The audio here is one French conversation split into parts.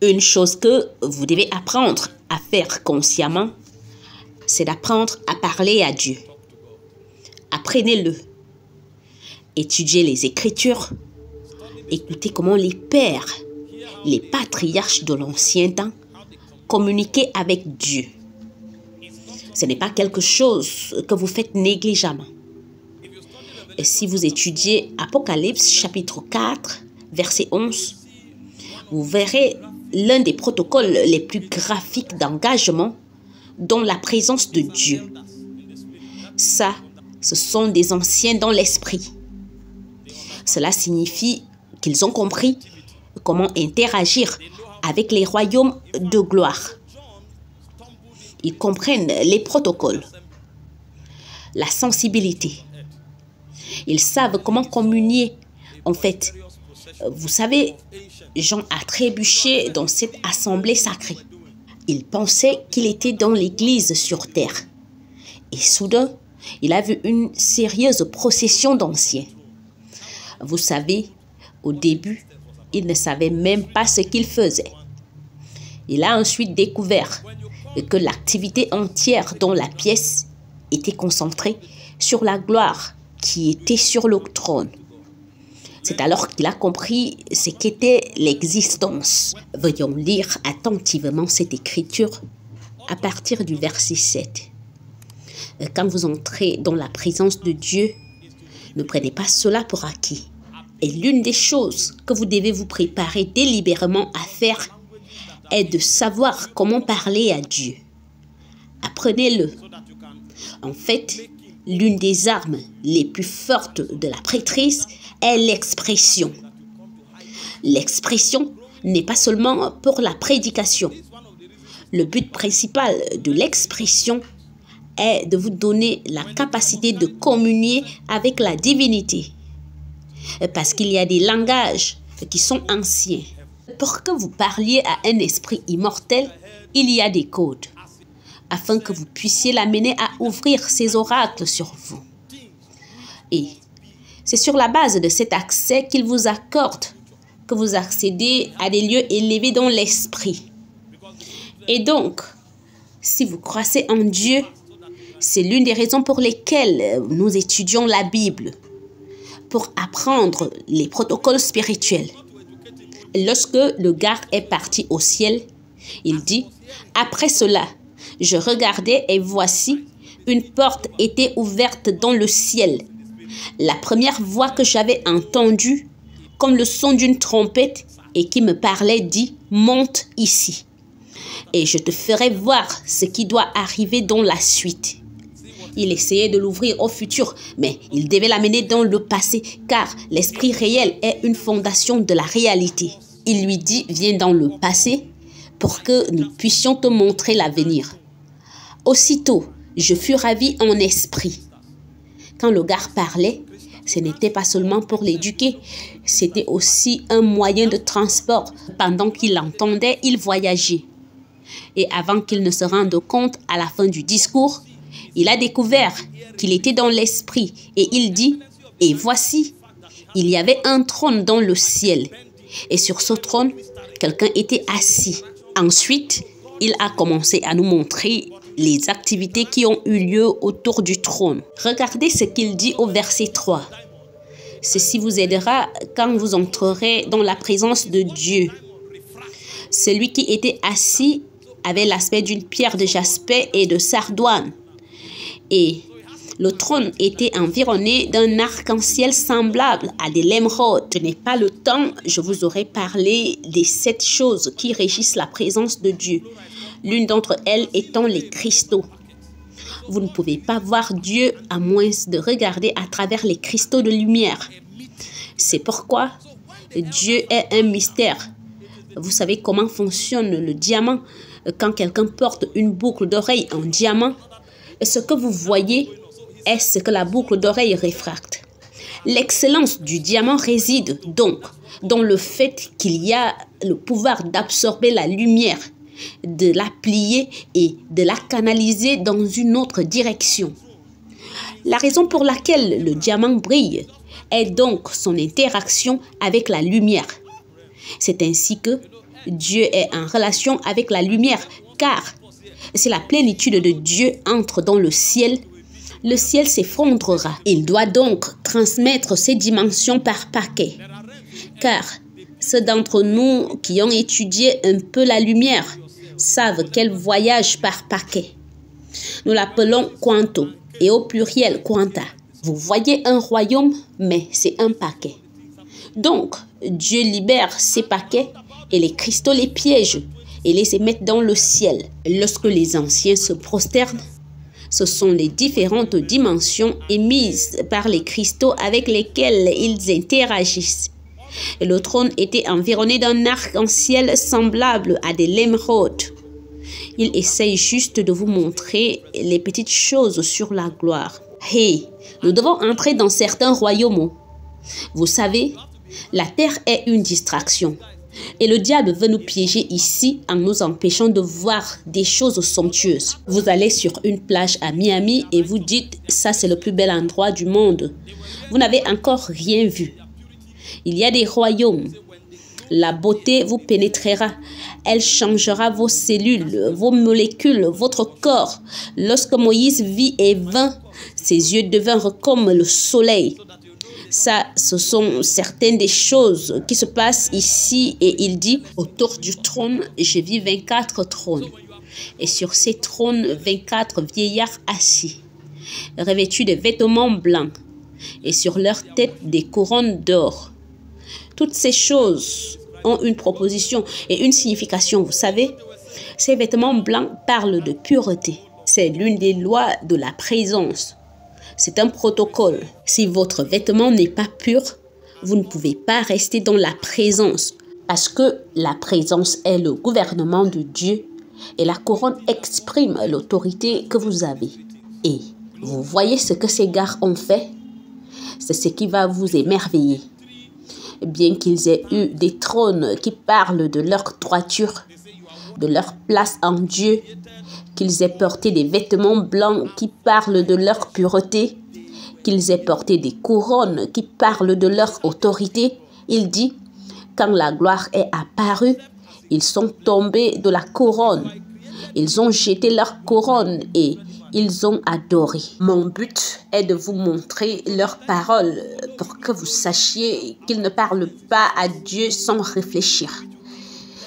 Une chose que vous devez apprendre à faire consciemment, c'est d'apprendre à parler à Dieu. Apprenez-le. Étudiez les Écritures. Écoutez comment les pères, les patriarches de l'ancien temps communiquaient avec Dieu. Ce n'est pas quelque chose que vous faites négligemment. Et si vous étudiez Apocalypse chapitre 4, verset 11, vous verrez l'un des protocoles les plus graphiques d'engagement dans la présence de Dieu. Ça, ce sont des anciens dans l'esprit. Cela signifie qu'ils ont compris comment interagir avec les royaumes de gloire. Ils comprennent les protocoles, la sensibilité. Ils savent comment communier. En fait, vous savez, Jean a trébuché dans cette assemblée sacrée. Il pensait qu'il était dans l'église sur terre. Et soudain, il a vu une sérieuse procession d'anciens. Vous savez, au début, il ne savait même pas ce qu'il faisait. Il a ensuite découvert que l'activité entière dans la pièce était concentrée sur la gloire qui était sur le trône. C'est alors qu'il a compris ce qu'était l'existence. Veuillons lire attentivement cette écriture à partir du verset 7. Quand vous entrez dans la présence de Dieu, ne prenez pas cela pour acquis. Et l'une des choses que vous devez vous préparer délibérément à faire est de savoir comment parler à Dieu. Apprenez-le. En fait, l'une des armes les plus fortes de la prêtrise est l'expression. L'expression n'est pas seulement pour la prédication. Le but principal de l'expression est de vous donner la capacité de communier avec la divinité. Parce qu'il y a des langages qui sont anciens. Pour que vous parliez à un esprit immortel, il y a des codes, afin que vous puissiez l'amener à ouvrir ses oracles sur vous. Et c'est sur la base de cet accès qu'il vous accorde que vous accédez à des lieux élevés dans l'esprit. Et donc, si vous croissez en Dieu, c'est l'une des raisons pour lesquelles nous étudions la Bible, pour apprendre les protocoles spirituels. Lorsque le gars est parti au ciel, il dit, « Après cela, je regardais et voici, une porte était ouverte dans le ciel. La première voix que j'avais entendue, comme le son d'une trompette, et qui me parlait, dit, « Monte ici, et je te ferai voir ce qui doit arriver dans la suite. » Il essayait de l'ouvrir au futur, mais il devait l'amener dans le passé, car l'esprit réel est une fondation de la réalité. Il lui dit, viens dans le passé pour que nous puissions te montrer l'avenir. Aussitôt, je fus ravi en esprit. Quand le gars parlait, ce n'était pas seulement pour l'éduquer, c'était aussi un moyen de transport. Pendant qu'il entendait, il voyageait. Et avant qu'il ne se rende compte, à la fin du discours, il a découvert qu'il était dans l'esprit et il dit, « Et voici, il y avait un trône dans le ciel. Et sur ce trône, quelqu'un était assis. » Ensuite, il a commencé à nous montrer les activités qui ont eu lieu autour du trône. Regardez ce qu'il dit au verset 3. Ceci vous aidera quand vous entrerez dans la présence de Dieu. Celui qui était assis avait l'aspect d'une pierre de jaspe et de sardoine. Et le trône était environné d'un arc-en-ciel semblable à de l'émeraude. Je n'ai pas le temps, je vous aurais parlé des 7 choses qui régissent la présence de Dieu. L'une d'entre elles étant les cristaux. Vous ne pouvez pas voir Dieu à moins de regarder à travers les cristaux de lumière. C'est pourquoi Dieu est un mystère. Vous savez comment fonctionne le diamant? Quand quelqu'un porte une boucle d'oreille en diamant, ce que vous voyez est ce que la boucle d'oreille réfracte. L'excellence du diamant réside donc dans le fait qu'il y a le pouvoir d'absorber la lumière, de la plier et de la canaliser dans une autre direction. La raison pour laquelle le diamant brille est donc son interaction avec la lumière. C'est ainsi que Dieu est en relation avec la lumière, car si la plénitude de Dieu entre dans le ciel s'effondrera. Il doit donc transmettre ces dimensions par paquet, car ceux d'entre nous qui ont étudié un peu la lumière savent qu'elle voyage par paquet. Nous l'appelons quanto et au pluriel quanta. Vous voyez un royaume, mais c'est un paquet. Donc, Dieu libère ces paquets et les cristaux les piègent et les émettent dans le ciel. Lorsque les anciens se prosternent, ce sont les différentes dimensions émises par les cristaux avec lesquels ils interagissent. Et le trône était environné d'un arc-en-ciel semblable à de l'émeraude. Il essaye juste de vous montrer les petites choses sur la gloire. Hey, nous devons entrer dans certains royaumes. Vous savez, la terre est une distraction. Et le diable veut nous piéger ici en nous empêchant de voir des choses somptueuses. Vous allez sur une plage à Miami et vous dites « ça c'est le plus bel endroit du monde ». Vous n'avez encore rien vu. Il y a des royaumes. La beauté vous pénétrera. Elle changera vos cellules, vos molécules, votre corps. Lorsque Moïse vit et vint, ses yeux devinrent comme le soleil. Ça, ce sont certaines des choses qui se passent ici. Et il dit, autour du trône, j'ai vu 24 trônes. Et sur ces trônes, 24 vieillards assis, revêtus de vêtements blancs. Et sur leur tête, des couronnes d'or. Toutes ces choses ont une proposition et une signification, vous savez. Ces vêtements blancs parlent de pureté. C'est l'une des lois de la présence. C'est un protocole. Si votre vêtement n'est pas pur, vous ne pouvez pas rester dans la présence. Parce que la présence est le gouvernement de Dieu et la couronne exprime l'autorité que vous avez. Et vous voyez ce que ces gars ont fait? C'est ce qui va vous émerveiller. Bien qu'ils aient eu des trônes qui parlent de leur droiture, de leur place en Dieu, qu'ils aient porté des vêtements blancs qui parlent de leur pureté, qu'ils aient porté des couronnes qui parlent de leur autorité, il dit, quand la gloire est apparue, ils sont tombés de la couronne. Ils ont jeté leur couronne et ils ont adoré. Mon but est de vous montrer leurs paroles pour que vous sachiez qu'ils ne parlent pas à Dieu sans réfléchir.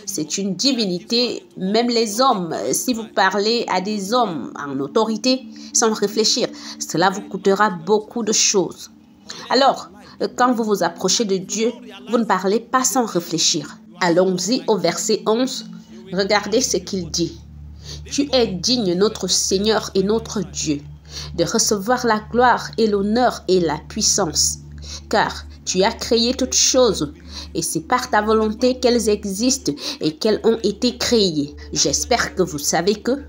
C'est une divinité, même les hommes, si vous parlez à des hommes en autorité sans réfléchir, cela vous coûtera beaucoup de choses. Alors, quand vous vous approchez de Dieu, vous ne parlez pas sans réfléchir. Allons-y au verset 11, regardez ce qu'il dit. Tu es digne, notre Seigneur et notre Dieu, de recevoir la gloire et l'honneur et la puissance, car tu as créé toutes choses, et c'est par ta volonté qu'elles existent et qu'elles ont été créées. J'espère que vous savez que,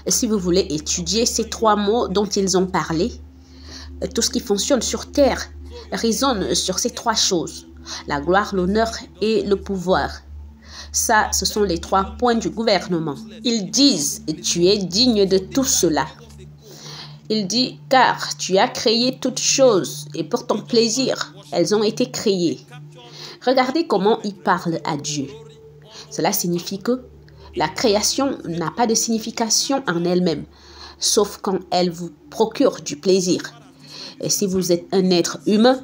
si vous voulez étudier ces trois mots dont ils ont parlé, tout ce qui fonctionne sur terre résonne sur ces trois choses, la gloire, l'honneur et le pouvoir. Ça, ce sont les trois points du gouvernement. Ils disent, tu es digne de tout cela. Il dit, car tu as créé toutes choses et pour ton plaisir, elles ont été créées. Regardez comment il parle à Dieu. Cela signifie que la création n'a pas de signification en elle-même, sauf quand elle vous procure du plaisir. Et si vous êtes un être humain,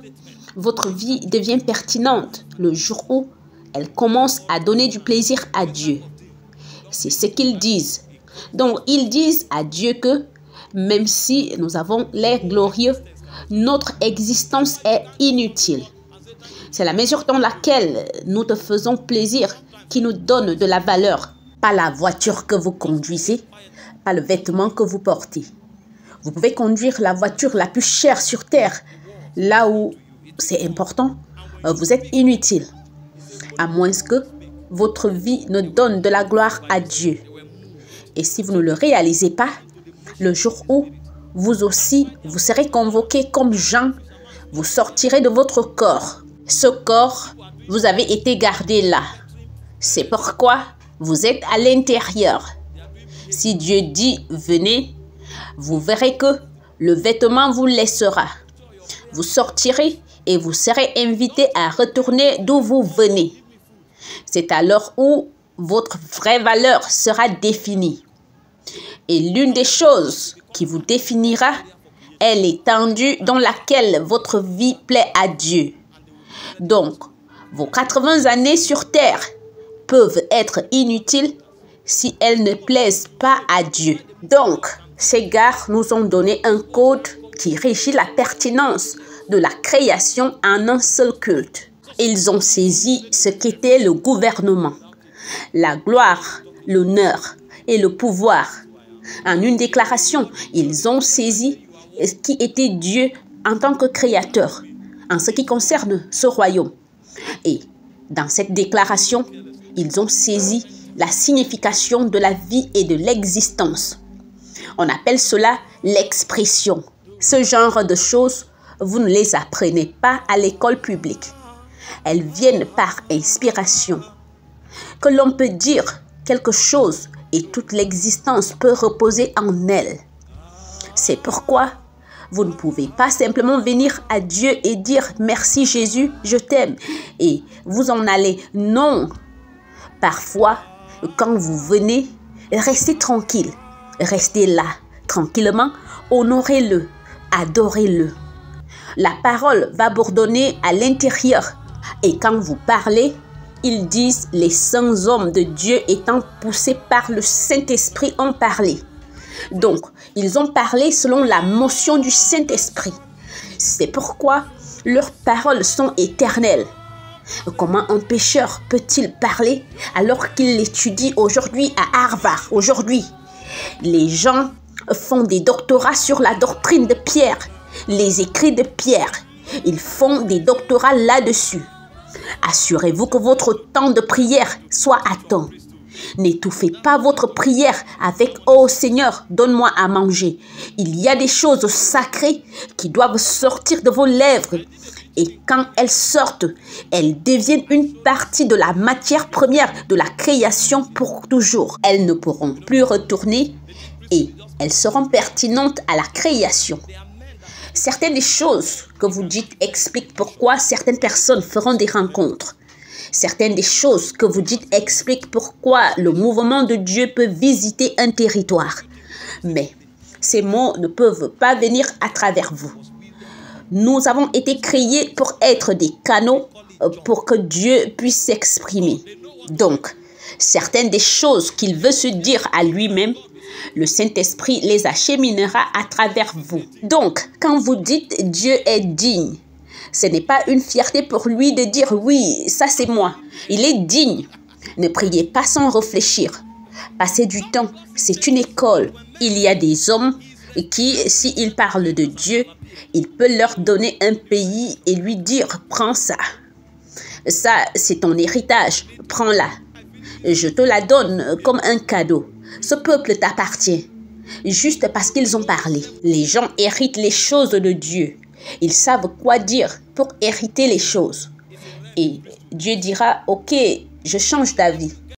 votre vie devient pertinente le jour où elle commence à donner du plaisir à Dieu. C'est ce qu'ils disent. Donc, ils disent à Dieu que même si nous avons l'air glorieux, notre existence est inutile. C'est la mesure dans laquelle nous te faisons plaisir qui nous donne de la valeur. Pas la voiture que vous conduisez, pas le vêtement que vous portez. Vous pouvez conduire la voiture la plus chère sur terre. Là où c'est important, vous êtes inutile. À moins que votre vie ne donne de la gloire à Dieu. Et si vous ne le réalisez pas, le jour où vous aussi, vous serez convoqués comme Jean, vous sortirez de votre corps. Ce corps, vous avez été gardé là. C'est pourquoi vous êtes à l'intérieur. Si Dieu dit « venez », vous verrez que le vêtement vous laissera. Vous sortirez et vous serez invité à retourner d'où vous venez. C'est alors où votre vraie valeur sera définie. Et l'une des choses qui vous définira est l'étendue dans laquelle votre vie plaît à Dieu. Donc, vos 80 années sur terre peuvent être inutiles si elles ne plaisent pas à Dieu. Donc, ces gars nous ont donné un code qui régit la pertinence de la création en un seul culte. Ils ont saisi ce qu'était le gouvernement, la gloire, l'honneur et le pouvoir. En une déclaration, ils ont saisi ce qui était Dieu en tant que créateur, en ce qui concerne ce royaume. Et dans cette déclaration, ils ont saisi la signification de la vie et de l'existence. On appelle cela l'expression. Ce genre de choses, vous ne les apprenez pas à l'école publique. Elles viennent par inspiration. Que l'on peut dire quelque chose et toute l'existence peut reposer en elle. C'est pourquoi vous ne pouvez pas simplement venir à Dieu et dire « Merci Jésus, je t'aime » et vous en allez. Non. Parfois, quand vous venez, restez tranquille. Restez là, tranquillement, honorez-le, adorez-le. La parole va bourdonner à l'intérieur. Et quand vous parlez, ils disent les saints hommes de Dieu étant poussés par le Saint-Esprit ont parlé. Donc, ils ont parlé selon la motion du Saint-Esprit. C'est pourquoi leurs paroles sont éternelles. Comment un pécheur peut-il parler alors qu'il étudie aujourd'hui à Harvard? Aujourd'hui, les gens font des doctorats sur la doctrine de Pierre, les écrits de Pierre. Ils font des doctorats là-dessus. Assurez-vous que votre temps de prière soit à temps. N'étouffez pas votre prière avec « Oh Seigneur, donne-moi à manger ». Il y a des choses sacrées qui doivent sortir de vos lèvres. Et quand elles sortent, elles deviennent une partie de la matière première de la création pour toujours. Elles ne pourront plus retourner et elles seront pertinentes à la création. Certaines des choses que vous dites expliquent pourquoi certaines personnes feront des rencontres. Certaines des choses que vous dites expliquent pourquoi le mouvement de Dieu peut visiter un territoire. Mais ces mots ne peuvent pas venir à travers vous. Nous avons été créés pour être des canaux pour que Dieu puisse s'exprimer. Donc, certaines des choses qu'il veut se dire à lui-même, le Saint-Esprit les acheminera à travers vous. Donc, quand vous dites « Dieu est digne », ce n'est pas une fierté pour lui de dire « oui, ça c'est moi ». Il est digne. Ne priez pas sans réfléchir. Passez du temps, c'est une école. Il y a des hommes qui, s'ils parlent de Dieu, il peut leur donner un pays et lui dire « prends ça. Ça, c'est ton héritage, prends-la. Je te la donne comme un cadeau. Ce peuple t'appartient. » Juste parce qu'ils ont parlé. Les gens héritent les choses de Dieu. Ils savent quoi dire pour hériter les choses. Et Dieu dira « Ok, je change d'avis. »